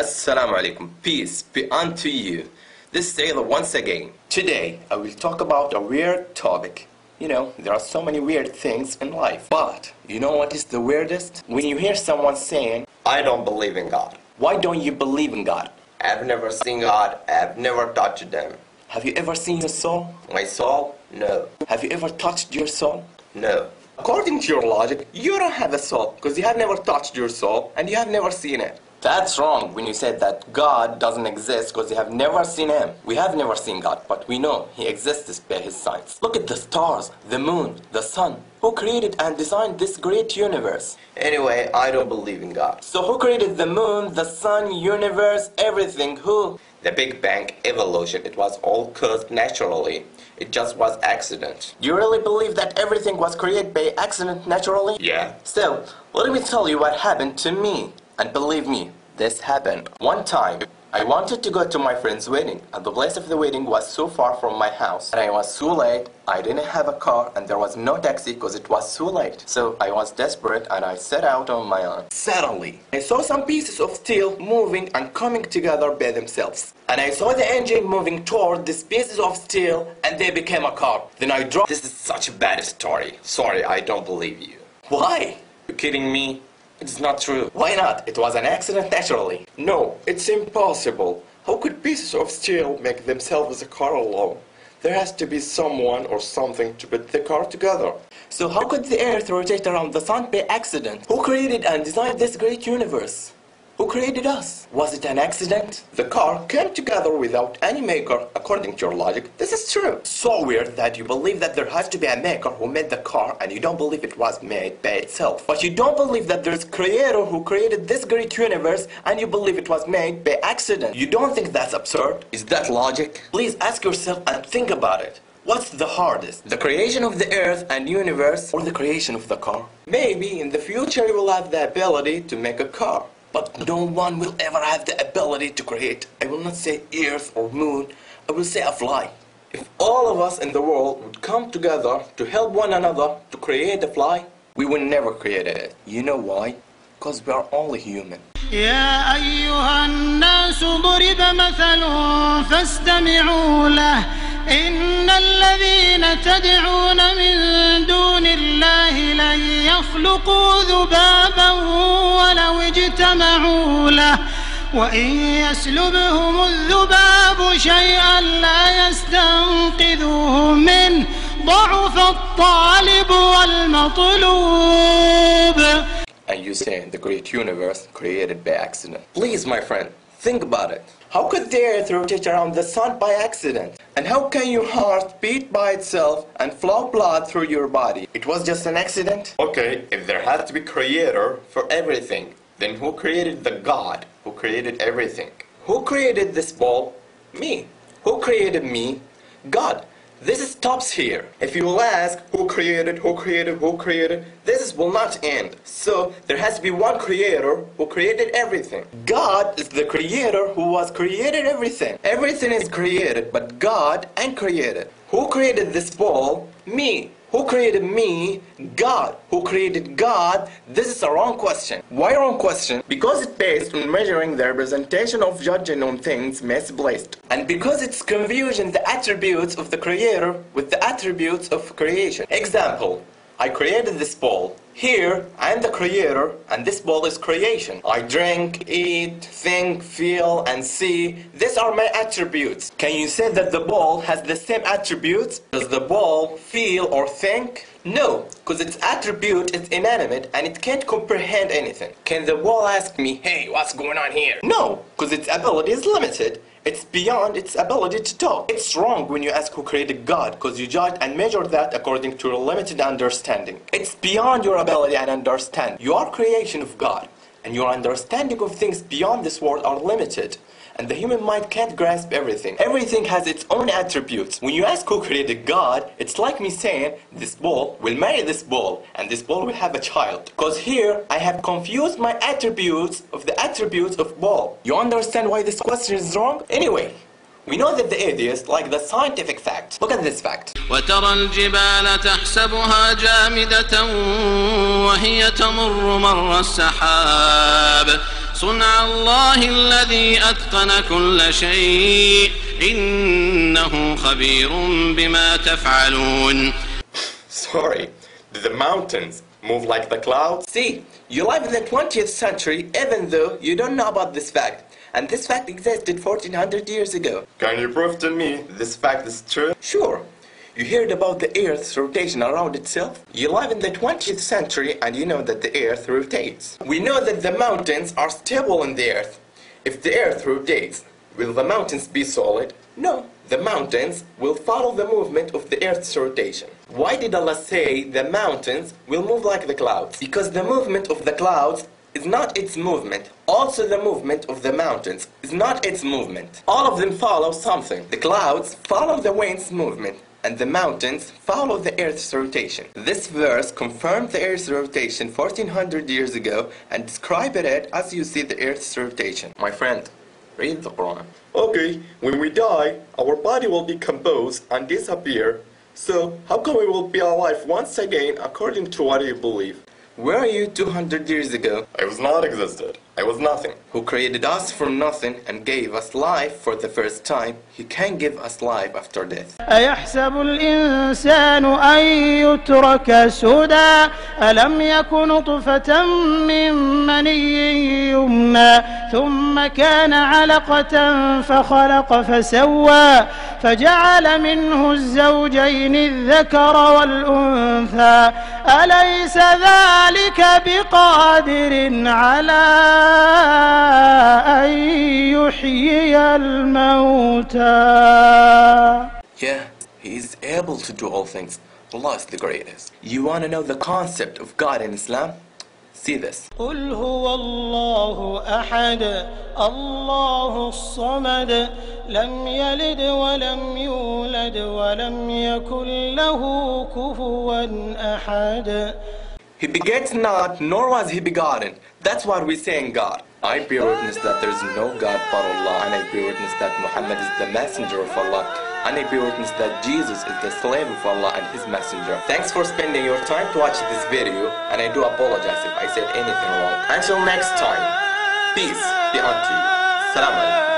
Assalamu alaikum. Peace be unto you. This is Taylor once again. Today I will talk about a weird topic. You know, there are so many weird things in life. But you know what is the weirdest? When you hear someone saying, I don't believe in God. Why don't you believe in God? I've never seen God. I've never touched them. Have you ever seen your soul? My soul? No. Have you ever touched your soul? No. According to your logic, you don't have a soul because you have never touched your soul and you have never seen it. That's wrong when you said that God doesn't exist because you have never seen Him. We have never seen God, but we know He exists by His science. Look at the stars, the moon, the sun. Who created and designed this great universe? Anyway, I don't believe in God. So who created the moon, the sun, universe, everything? Who? The Big Bang, evolution, it was all caused naturally. It just was accident. Do you really believe that everything was created by accident naturally? Yeah. Still, let me tell you what happened to me. And believe me, this happened. One time, I wanted to go to my friend's wedding, and the place of the wedding was so far from my house. And I was so late, I didn't have a car, and there was no taxi because it was so late. So I was desperate, and I set out on my own. Suddenly, I saw some pieces of steel moving and coming together by themselves. And I saw the engine moving toward these pieces of steel, and they became a car. Then I dropped. This is such a bad story. Sorry, I don't believe you. Why? You kidding me? It's not true. Why not? It was an accident naturally. No, it's impossible. How could pieces of steel make themselves a car alone? There has to be someone or something to put the car together. So how could the earth rotate around the sun by accident? Who created and designed this great universe? Who created us? Was it an accident? The car came together without any maker, according to your logic. This is true. So weird that you believe that there has to be a maker who made the car and you don't believe it was made by itself. But you don't believe that there's a creator who created this great universe and you believe it was made by accident. You don't think that's absurd? Is that logic? Please ask yourself and think about it. What's the hardest? The creation of the earth and universe or the creation of the car? Maybe in the future you will have the ability to make a car. But no one will ever have the ability to create. I will not say earth or moon, I will say a fly. If all of us in the world would come together to help one another to create a fly, we would never create it. You know why? Because we are only human. يا أيها الناس ضرب مثل فاستمعوا له إن الذين تدعون من دون الله لن يخلقوا ذبابا ولو اجتمعوا له وإن يسلبهم الذباب شيئا لا يستنقذوه منه ضعف الطالب والمطلوب. And you say the great universe created by accident. Please, my friend, think about it. How could the earth rotate around the sun by accident? And how can your heart beat by itself and flow blood through your body? It was just an accident? Okay, if there has to be creator for everything, then who created the God who created everything? Who created this ball? Me. Who created me? God. This stops here. If you will ask who created, this will not end. So there has to be one creator who created everything. God is the creator who was created everything. Everything is created, but God ain't created. Who created this ball? Me. Who created me? God. Who created God? This is a wrong question. Why wrong question? Because it's based on measuring the representation of judging on things misplaced. And because it's confusing the attributes of the creator with the attributes of creation. Example, I created this ball. Here, I am the creator, and this ball is creation. I drink, eat, think, feel, and see. These are my attributes. Can you say that the ball has the same attributes? Does the ball feel or think? No, because its attribute is inanimate and it can't comprehend anything. Can the ball ask me, hey, what's going on here? No, because its ability is limited. It's beyond its ability to talk. It's wrong when you ask who created God, because you judge and measure that according to your limited understanding. It's beyond your ability and understanding. You are creation of God, and your understanding of things beyond this world are limited. And the human mind can't grasp everything. Everything has its own attributes. When you ask who created God, it's like me saying, this ball will marry this ball, and this ball will have a child. Because here, I have confused my attributes of the attributes of ball. You understand why this question is wrong? Anyway, we know that the atheists like the scientific fact. Look at this fact. وترى الجبال تحسبها جامدة وهي تمر مر السحاب صنع الله الذي أتقن كل شيء إنه خبير بما تفعلون. Sorry, do the mountains move like the clouds? See, you live in the 20th century even though you don't know about this fact. And this fact existed 1400 years ago. Can you prove to me this fact is true? Sure. You heard about the Earth's rotation around itself? You live in the 20th century and you know that the Earth rotates. We know that the mountains are stable in the Earth. If the Earth rotates, will the mountains be solid? No. The mountains will follow the movement of the Earth's rotation. Why did Allah say the mountains will move like the clouds? Because the movement of the clouds is not its movement. Also the movement of the mountains is not its movement. All of them follow something. The clouds follow the wind's movement, and the mountains follow the Earth's rotation. This verse confirmed the Earth's rotation 1400 years ago and described it as you see the Earth's rotation. My friend, read the Quran. Okay, when we die, our body will decompose and disappear. So, how come we will be alive once again according to what you believe? Where are you 200 years ago? I was not existed. I was nothing. Who created us from nothing and gave us life for the first time, He can give us life after death. أيحسب الإنسان أن يترك سدى ألم يك نطفة من مني يمنى ثم كان علقة فخلق فسوى فجعل منه الزوجين الذكر والأنثى أليس ذلك بقادر على أن يحيي الموتى. Yeah, He is able to do all things. Allah is the greatest. You want to know the concept of God in Islam? See this. قل هو الله أحد الله الصمد لم يلد ولم يولد ولم يكن له كفوا أحد. He begets not, nor was He begotten. That's what we say in God. I bear witness that there is no God but Allah, and I bear witness that Muhammad is the messenger of Allah, and I bear witness that Jesus is the slave of Allah and His messenger. Thanks for spending your time to watch this video, and I do apologize if I said anything wrong. Until next time, peace be unto you. Salam alaikum.